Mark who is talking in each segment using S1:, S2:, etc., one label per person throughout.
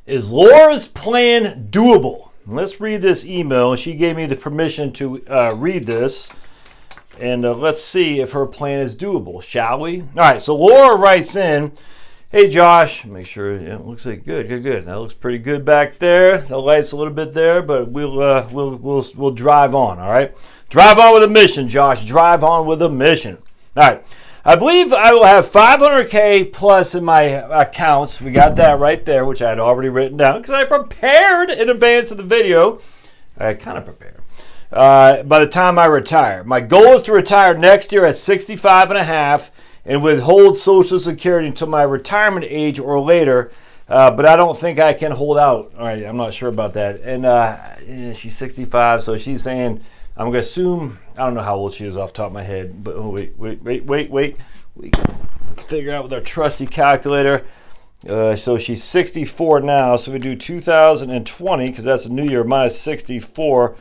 S1: Is Laura's plan doable? Let's read this email. She gave me the permission to read this. And let's see if her plan is doable, shall we? All right, so Laura writes in, hey, Josh. Make sure it looks like good. That looks pretty good back there. The light's a little bit there, but we'll drive on, all right? Drive on with a mission, Josh. Drive on with a mission. All right. I believe I will have $500K plus in my accounts. We got that right there, which I had already written down because I prepared in advance of the video. I kind of prepared. By the time I retire. My goal is to retire next year at 65 and a half and withhold Social Security until my retirement age or later. But I don't think I can hold out. All right, I'm not sure about that. And she's 65, so she's saying, I'm going to assume, I don't know how old she is off the top of my head, but wait. We can figure out with our trusty calculator. So she's 64 now, so we do 2020, because that's a new year, minus 64.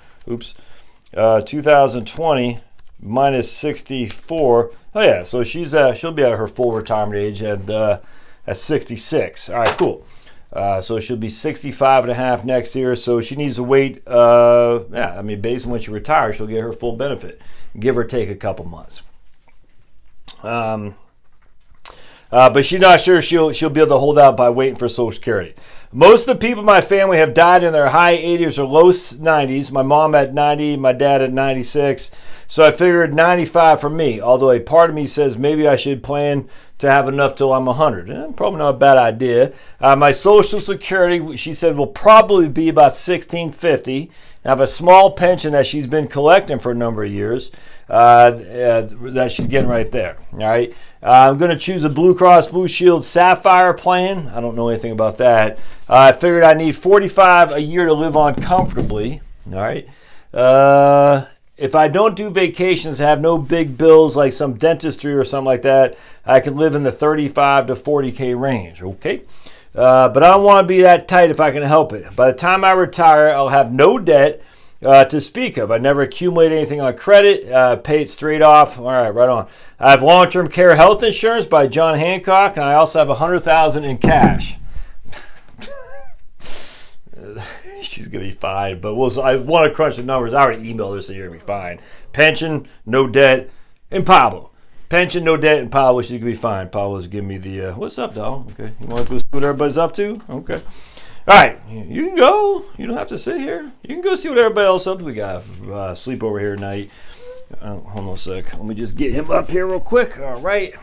S1: 2020 minus 64. Oh, yeah, so she'll be at her full retirement age at 66. All right, cool. So she'll be 65 and a half next year. So she needs to wait. Based on when she retires, she'll get her full benefit, give or take a couple months. But she's not sure she'll be able to hold out by waiting for Social Security. Most of the people in my family have died in their high 80s or low 90s. My mom at 90, my dad at 96. So I figured 95 for me, although a part of me says maybe I should plan to have enough till I'm 100. Probably not a bad idea. My Social Security, she said, will probably be about $1,650. I have a small pension that she's been collecting for a number of years that she's getting right there. All right. I'm going to choose a Blue Cross Blue Shield Sapphire plan. I don't know anything about that. I figured I need $45 a year to live on comfortably. All right. If I don't do vacations, have no big bills like some dentistry or something like that, I can live in the 35 to 40K range. Okay. But I don't want to be that tight if I can help it. By the time I retire, I'll have no debt to speak of. I never accumulate anything on credit, pay it straight off. All right, right on. I have long-term care health insurance by John Hancock, and I also have $100,000 in cash. She's going to be fine, but I want to crunch the numbers. I already emailed her, so you're going to be fine. Pension, no debt, and Pablo. Pension, no debt, and Pablo, she's going to be fine. Pablo's giving me the, what's up, dog? Okay, you want to go see what everybody's up to? Okay. All right, you can go. You don't have to sit here. You can go see what everybody else is up to. We got sleepover here tonight. Hold on a sec. Let me just get him up here real quick. All right.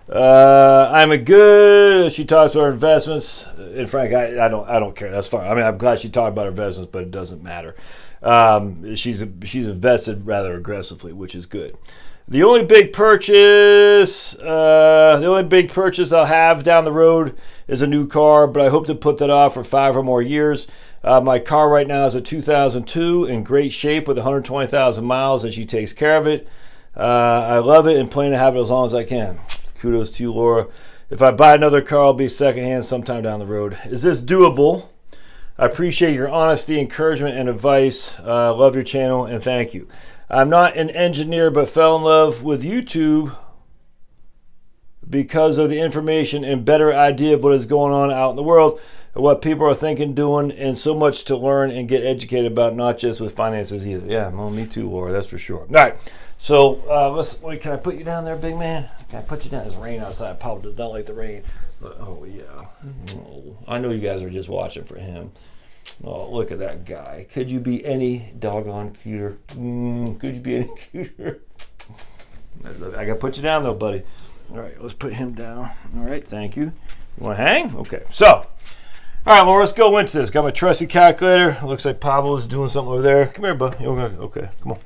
S1: I'm a good. She talks about her investments. And Frank, I don't care. That's fine. I mean, I'm glad she talked about her investments, but it doesn't matter. She's invested rather aggressively, which is good. The only big purchase I'll have down the road is a new car, but I hope to put that off for 5 or more years. My car right now is a 2002 in great shape with 120,000 miles, and she takes care of it. I love it and plan to have it as long as I can. Kudos to you, Laura. If I buy another car, I'll be secondhand sometime down the road. Is this doable? I appreciate your honesty, encouragement, and advice. Love your channel, and thank you. I'm not an engineer, but fell in love with YouTube because of the information and better idea of what is going on out in the world, and what people are thinking, doing, and so much to learn and get educated about, not just with finances either. Yeah, well, me too, Laura, that's for sure. All right, so can I put you down there, big man? Can I put you down? It's rain outside. Paul does not like the rain. But, oh, yeah. Oh, I know you guys are just watching for him. Oh, look at that guy. Could you be any doggone cuter? Could you be any cuter? I got to put you down, though, buddy. All right, let's put him down. All right, thank you. You want to hang? Okay, so. All right, well, let's go into this. Got my trusty calculator. Looks like Pablo's doing something over there. Come here, bud. Okay, come on.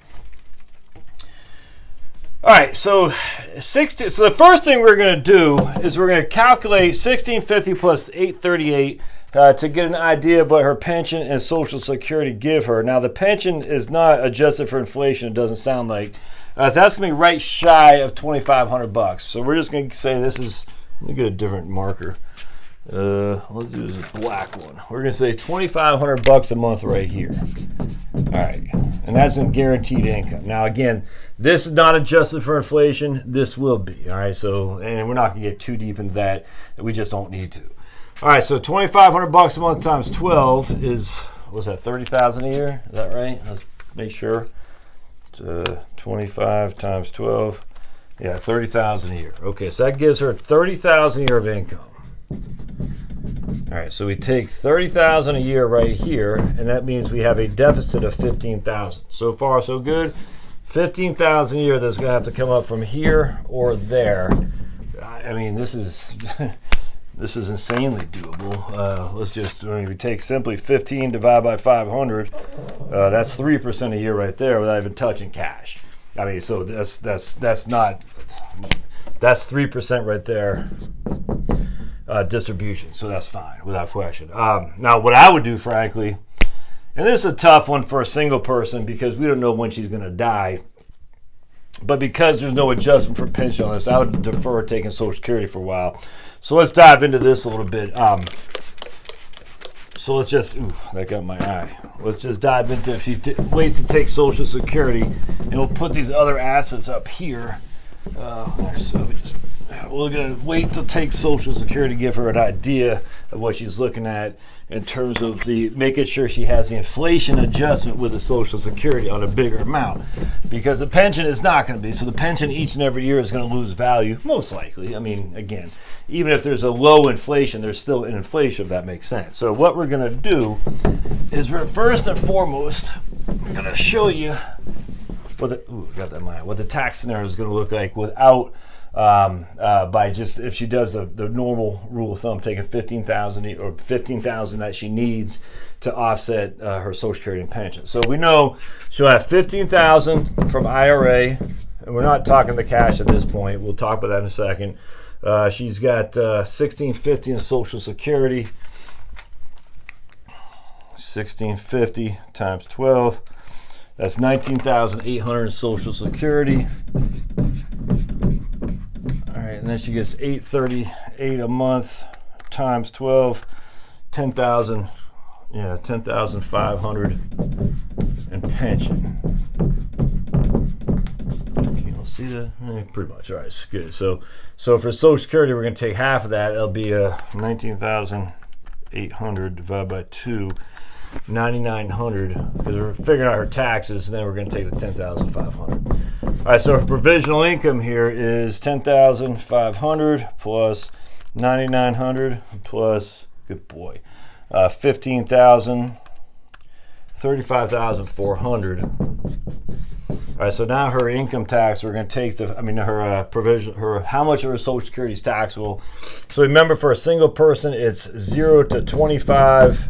S1: All right, so the first thing we're going to do is we're going to calculate 1650 plus 838 to get an idea of what her pension and Social Security give her. Now, the pension is not adjusted for inflation. It doesn't sound like. So that's going to be right shy of $2,500. So we're just going to say this is. Let me get a different marker. Let's do this black one. We're going to say $2,500 a month right here. All right, and that's in guaranteed income. Now, again, this is not adjusted for inflation. This will be. All right, so and we're not going to get too deep into that. We just don't need to. All right, so $2,500 a month times 12 is, what's that, 30,000 a year? Is that right? Let's make sure. 25 times 12. Yeah, 30,000 a year. Okay, so that gives her 30,000 a year of income. All right, so we take 30,000 a year right here, and that means we have a deficit of 15,000. So far, so good. 15,000 a year that's going to have to come up from here or there. I mean, this is this is insanely doable. Let's just, we take simply 15 divided by 500. That's 3% a year right there without even touching cash. I mean, so that's 3% right there. Distribution, so that's fine without question. Now, what I would do, frankly, and this is a tough one for a single person because we don't know when she's going to die, but because there's no adjustment for pension on this, I would defer taking Social Security for a while. So let's dive into this a little bit. So let's just, that got my eye. Let's just dive into if she waits to take Social Security, and we'll put these other assets up here. So we're going to wait to take Social Security to give her an idea of what she's looking at in terms of the making sure she has the inflation adjustment with the Social Security on a bigger amount. Because the pension is not going to be. So the pension each and every year is going to lose value, most likely. I mean, again, even if there's a low inflation, there's still an inflation, if that makes sense. So what we're going to do is first and foremost, I'm going to show you what the tax scenario is going to look like without by just, if she does the normal rule of thumb, taking 15,000 or 15,000 that she needs to offset her Social Security and pension. So we know she'll have 15,000 from IRA, and we're not talking the cash at this point. We'll talk about that in a second. She's got 1,650 in Social Security. 1,650 times 12. That's 19,800 in Social Security. All right, and then she gets $838 a month times 12, 10,000. Yeah, 10,500 in pension. Can you all see that? Pretty much. All right, good. So for Social Security, we're going to take half of that. It'll be 19,800 divided by 2. 9,900 because we're figuring out her taxes, and then we're going to take the 10,500. All right, so her provisional income here is 10,500 plus 9,900 plus, good boy, 15,000, 35,400. All right, so now her income tax, we're going to take her provision, how much of her Social Security is taxable. So remember, for a single person, it's 0 to 25.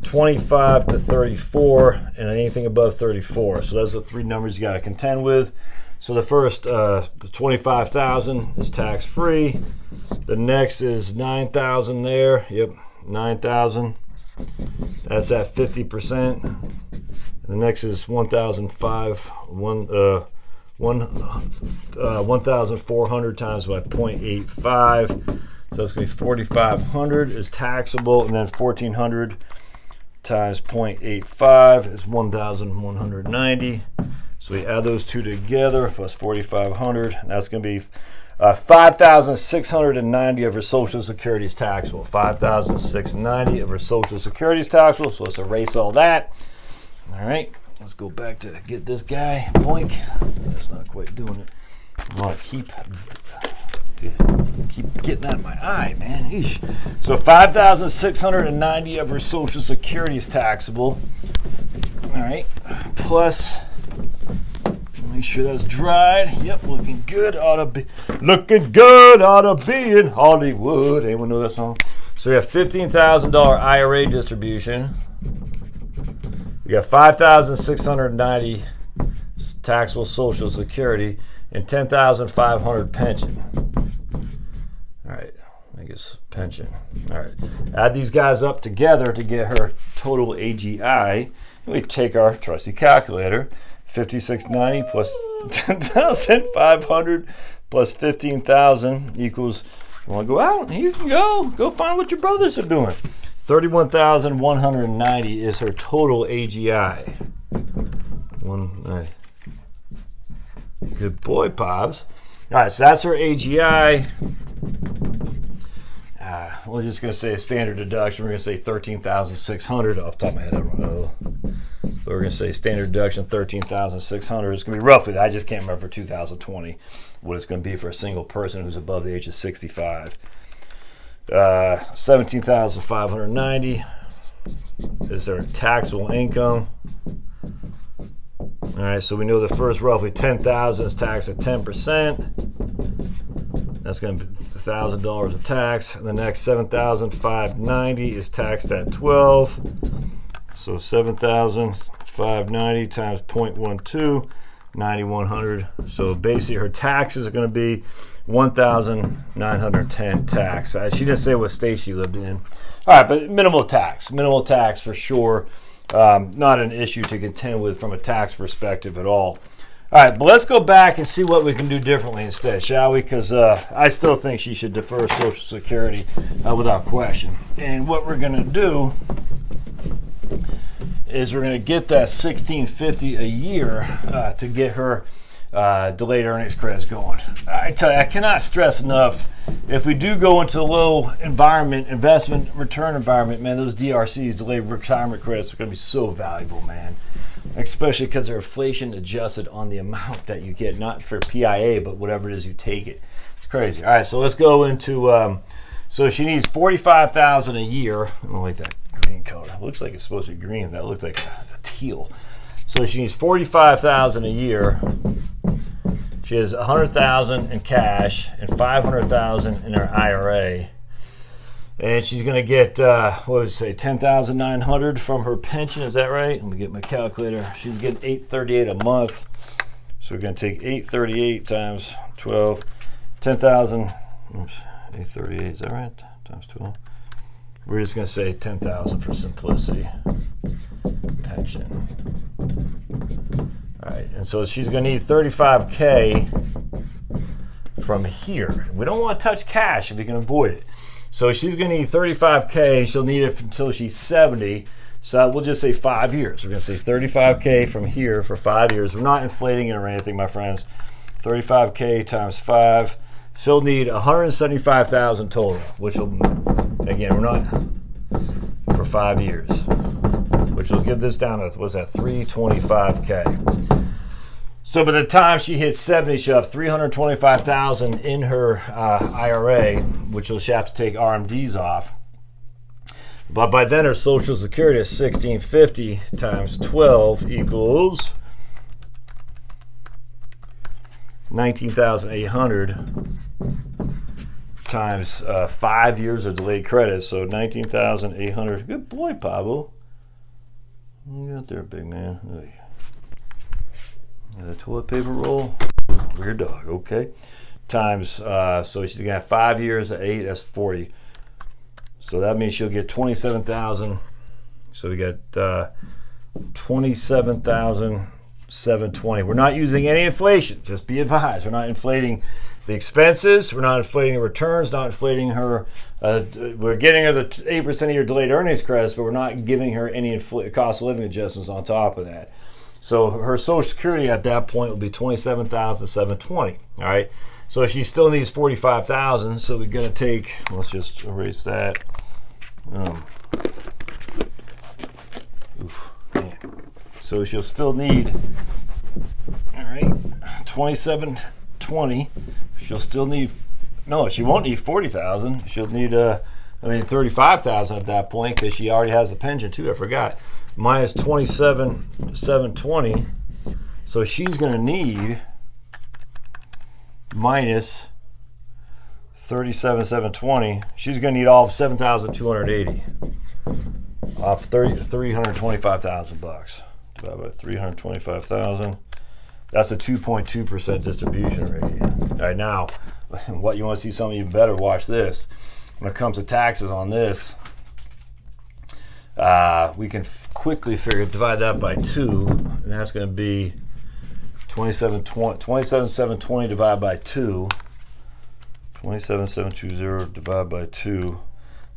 S1: 25 to 34, and anything above 34. So those are the three numbers you got to contend with. So the first 25,000 is tax free. The next is 9,000 there. Yep, 9,000. That's at 50%. And the next is 1,400 times by 0.85. So that's going to be 4,500 is taxable, and then 1,400 times 0.85 is 1,190. So we add those two together plus 4,500. That's going to be 5,690 of her Social Security is taxable. 5,690 of her Social Security is taxable. So let's erase all that. All right, let's go back to get this guy. Boink. That's not quite doing it. I want to keep getting out of my eye, man. Eesh. So 5,690 of her Social Security is taxable. All right, plus, make sure that's dried. Yep, looking good. Ought to be in Hollywood. Anyone know that song? So we have $15,000 IRA distribution. We got 5,690 taxable Social Security and 10,500 pension. All right, I guess pension. All right, add these guys up together to get her total AGI. We take our trusty calculator. 5,690 plus 10,500 plus 15,000 equals. You want to go out? You can go. Go find what your brothers are doing. 31,190 is her total AGI. 190. Good boy, Pops. All right, so that's her AGI. we're just going to say a standard deduction. We're going to say $13,600 off the top of my head. I don't know. So we're going to say standard deduction $13,600. It's going to be roughly that. I just can't remember for 2020 what it's going to be for a single person who's above the age of 65. $17,590 is their taxable income. All right, so we know the first roughly $10,000 is taxed at 10%. That's going to be $1,000 of tax. And the next $7,590 is taxed at 12. So $7,590 times 0.12, $9,100. So basically, her taxes are going to be $1,910 tax. She didn't say what state she lived in. All right, but minimal tax for sure. Not an issue to contend with from a tax perspective at all. All right, but let's go back and see what we can do differently instead, shall we? Because I still think she should defer Social Security without question. And what we're going to do is we're going to get that $1,650 a year to get her delayed earnings credits going. I tell you, I cannot stress enough, if we do go into a low environment, investment return environment, man, those DRCs, delayed retirement credits, are going to be so valuable, man. Especially because they're inflation adjusted on the amount that you get, not for PIA, but whatever it is you take it. It's crazy. All right, so let's go into, so she needs $45,000 a year. I don't like that green color. It looks like it's supposed to be green. That looks like a teal. So she needs $45,000 a year. She has $100,000 in cash and $500,000 in her IRA. And she's going to get, what would you say, $10,900 from her pension. Is that right? Let me get my calculator. She's getting $838 a month. So we're going to take $838 times 12, 10,000. $838, is that right? Times 12. We're just going to say 10,000 for simplicity. Pension. All right, and so she's going to need $35K from here. We don't want to touch cash if we can avoid it. So she's going to need $35K. She'll need it until she's 70. So we'll just say 5 years. We're going to say $35K from here for 5 years. We're not inflating it or anything, my friends. $35K times 5. She'll need $175,000 total, which will, again, we're not for 5 years, which will give this down to, what's that, $325K. So by the time she hits 70, she'll have $325,000 in her IRA, which she'll have to take RMDs off. But by then, her Social Security is $1,650 times 12 equals $19,800 times 5 years of delayed credit. So $19,800. Good boy, Pablo. You got there, big man. There you go. The toilet paper roll, weird dog, okay. Times, so she's gonna have 5 years at 8, that's 40. So that means she'll get 27,000. So we got 27,720. We're not using any inflation, just be advised. We're not inflating the expenses, we're not inflating the returns, not inflating her, we're getting her the 8% of your delayed earnings credits, but we're not giving her any cost of living adjustments on top of that. So her Social Security at that point will be $27,720. All right. So she still needs $45,000. So we're gonna take. Let's just erase that. So she'll still need. All right. $27,720. She'll still need. No, she won't need $40,000. She'll need $35,000 at that point because she already has a pension too. I forgot. Minus $27,720, so she's going to need minus $37,720. She's going to need all of $7,280 off $325,000 divided by 325,000. That's a 2.2% distribution rate. All right, now, what you want to see something even better? Watch this. When it comes to taxes on this. We can quickly divide that by 2, and that's going to be 27,720 divided by 2. 27,720 divided by 2.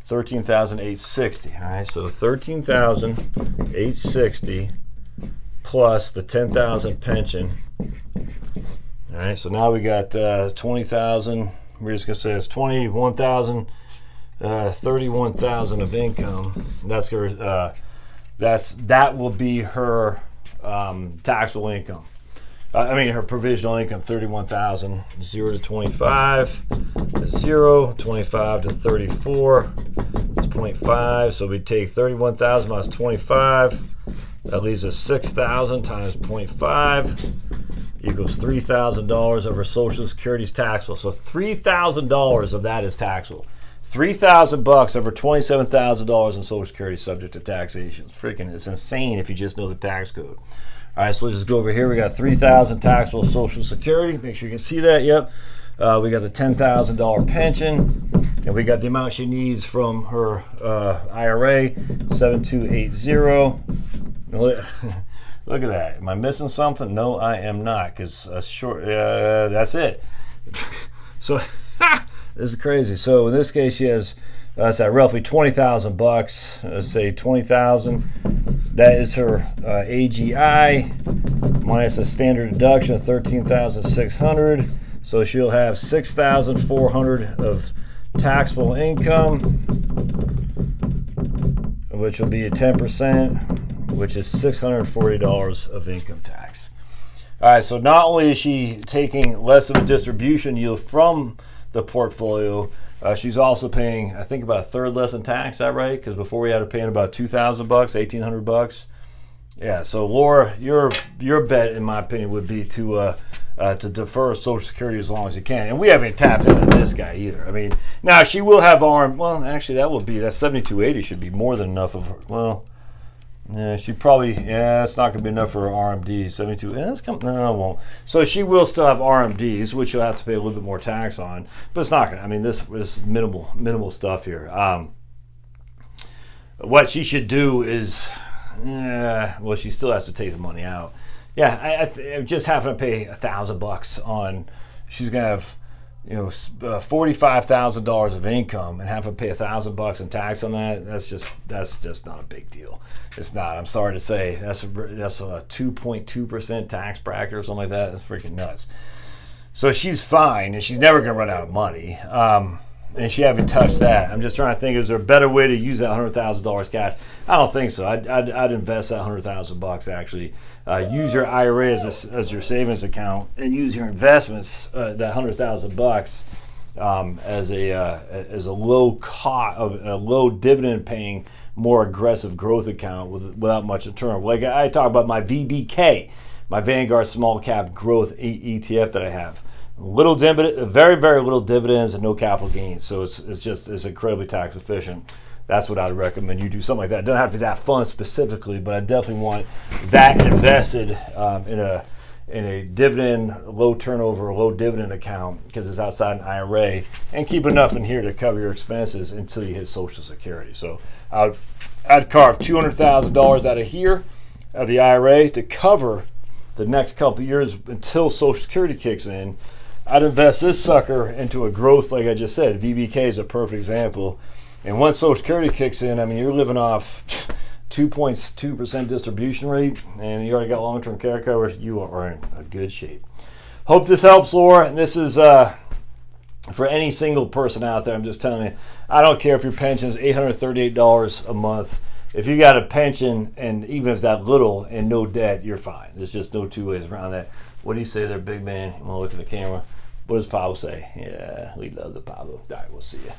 S1: 13,860. All right, so 13,860 plus the 10,000 pension. All right, so now we got 20,000. We're just going to say it's 21,000. 31,000 of income. That's her. That will be her taxable income. I mean her provisional income, 31,000. 0 to 25 is 0. 25 to 34 is 0.5. So we take 31,000 minus 25. That leaves us 6,000 times 0.5 equals $3,000 of her Social Security's taxable. So $3,000 of that is taxable. $3,000 over $27,000 in Social Security subject to taxation. It's insane if you just know the tax code. All right, so let's just go over here. We got $3,000 taxable Social Security. Make sure you can see that. Yep. We got the $10,000 pension, and we got the amount she needs from her IRA, 7280. Look at that. Am I missing something? No, I am not, because that's it. So this is crazy. So in this case, she has roughly $20,000. Let's say $20,000. That is her AGI minus a standard deduction of $13,600. So she'll have $6,400 of taxable income, which will be a 10%, which is $640 of income tax. All right, so not only is she taking less of a distribution yield from the portfolio, she's also paying, I think, about a third less in tax. Is that right? Because before we had to pay in about $2,000, $1,800. Yeah. So Laura, your bet, in my opinion, would be to defer Social Security as long as you can. And we haven't tapped into this guy either. I mean, now she will have Well, actually, that 7280 should be more than enough of her. Well, yeah, she probably, it's not going to be enough for her RMD. 72, no, it won't. So she will still have RMDs, which you'll have to pay a little bit more tax on, but it's not going to, I mean, this is minimal stuff here. What she should do is, well, she still has to take the money out. Yeah, I just having to pay $1,000 on, she's going to have, $45,000 of income and have to pay $1,000 in tax on that. That's just not a big deal. It's not. I'm sorry to say. That's a 2.2% tax bracket or something like that. That's freaking nuts. So she's fine, and she's never going to run out of money. And she haven't touched that. I'm just trying to think, is there a better way to use that $100,000 cash? I don't think so. I'd invest that $100,000 actually. Use your IRA as your savings account, and use your investments, that $100,000 as a low dividend paying, more aggressive growth account without much return. Like I talk about my VBK, my Vanguard Small Cap Growth ETF that I have. Little dividend, very, very little dividends and no capital gains. So it's incredibly tax efficient. That's what I'd recommend you do, something like that. It doesn't have to be that fund specifically, but I definitely want that invested in a dividend, low turnover, low dividend account, because it's outside an IRA, and keep enough in here to cover your expenses until you hit Social Security. So I'd carve $200,000 out of here, of the IRA, to cover the next couple of years until Social Security kicks in. I'd invest this sucker into a growth, like I just said. VBK is a perfect example. And once Social Security kicks in, I mean, you're living off 2.2% distribution rate, and you already got long-term care coverage. You are in a good shape. Hope this helps, Laura. And this is for any single person out there. I'm just telling you, I don't care if your pension is $838 a month. If you got a pension, and even if it's that little and no debt, you're fine. There's just no two ways around that. What do you say there, big man? I'm going to look at the camera. What does Pablo say? Yeah, we love the Pablo. All right, we'll see you.